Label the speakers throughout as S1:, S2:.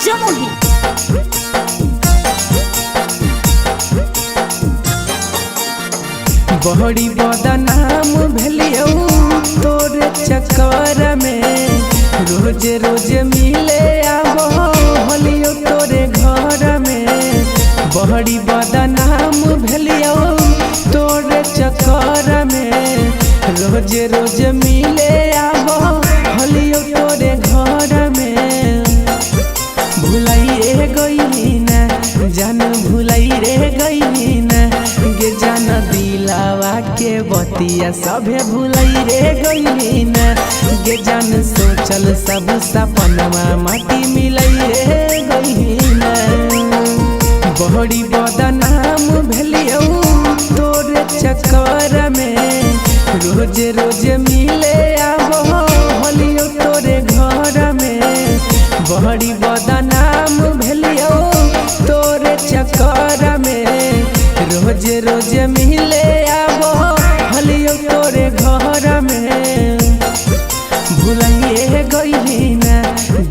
S1: जमुई।
S2: बड़ी बदनाम भेलियो तोरे चक्कर में, रोज रोज मिले आबो होलियो तोरे घर में। बड़ी बदनाम भेलियो तोरे चक्कर में, रोज रोज मिले आबो होलियो तोरे घर में। भुलाइए गई ना जान, भुलाइए गई ना गे जान दिलावा के बतिया सभे भुलाइए गई ना गे जान। सोचल सब सपनवा माटी मिलाइए गई ना। बड़ी बदनाम भेलियो तोरे चक्कर में, रोज रोज मिले आबो होलियो तोरे घर में। बड़ी बदनाम भेलियो तोरे चक्कर में, रोज रोज मिले आबो होलियो तोरे घर में। भुलाइए गई ना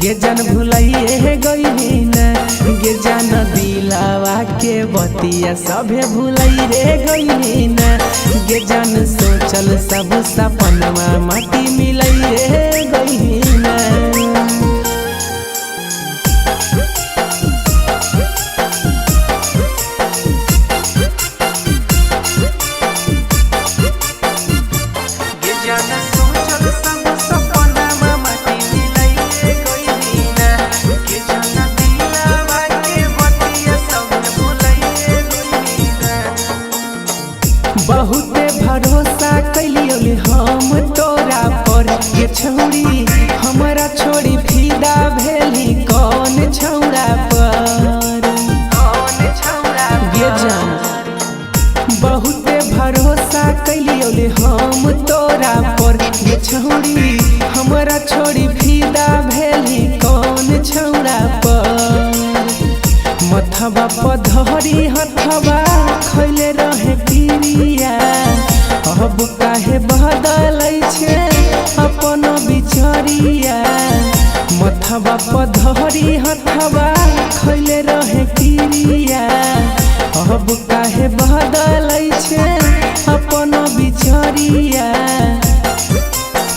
S2: गे जान, भुलाइए गई ना गे जान दिलावा के बतिया सभे भुलाइए गई ना गे जान। सोचल सब सपनवा माटी मिलाइए गई ना। बहुते भरोसा कैलियो हम तोरा पर के छौरी, हमारा छोड़ी फिदा भेली कौन छौरा पर गे जान। बहुते भरोसा कैलियो हम तोरा पर के छौरी, हमारा छोड़ी फिदा भेली कौन छौरा पर। मथवा पधरी हथवा खैले रहे पिरिया, अब काहे बदलै छे अपन बिचरिया। मथवा पधरी हथवा खैले रहे पिरिया, अब काहे बदलै छे अपन बिचरिया।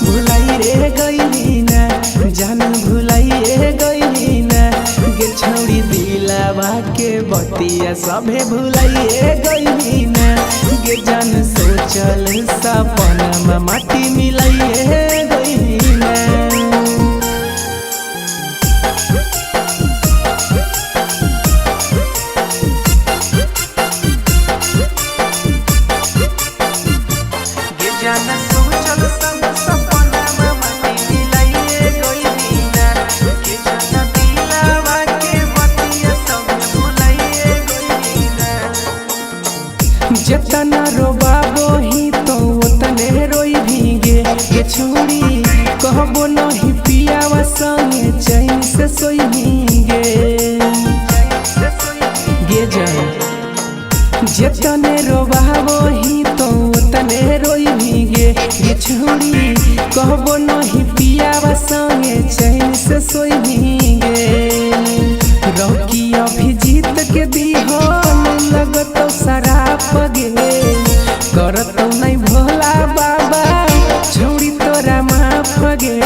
S2: भुलाइए गई ना जान, भुलाइए गई ना गे छौरी दिलावा के बतिया सभे भुलाइए गई ना गे जान। सोचल सपना माटी मिलाइए गई ना। जतना रोबाबो ही तो उतने रोई भीगे गे छौरी, कहबो नहीं पियावा संगे चैन से सोई भीगे गे जान। जतने रोबाबो ही तो उतने रोई भीगे गे छौरी, कहबो नहीं पियावा संगे चैन से सोई भीगे। रौकी अभिजीत के बिहान लगतो शराप गे, करतो नहीं भोला बाबा छौरी तोरा माफ गे।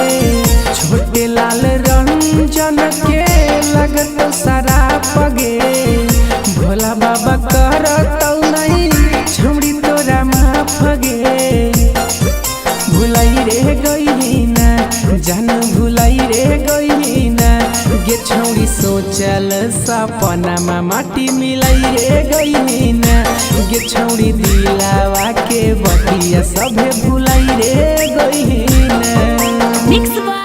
S2: छोटे लाल रंजन के लगतो शराप गे, भोला बाबा करतो नहीं छौरी तोरा माफ गे। भुलाइए गई ना जान, भुलाइए गई ना गे छौरी। सोचल सपना माटी मिलाइए गई ना गे छौरी दिलावा के बतिया सभे भुलाइए गई ना।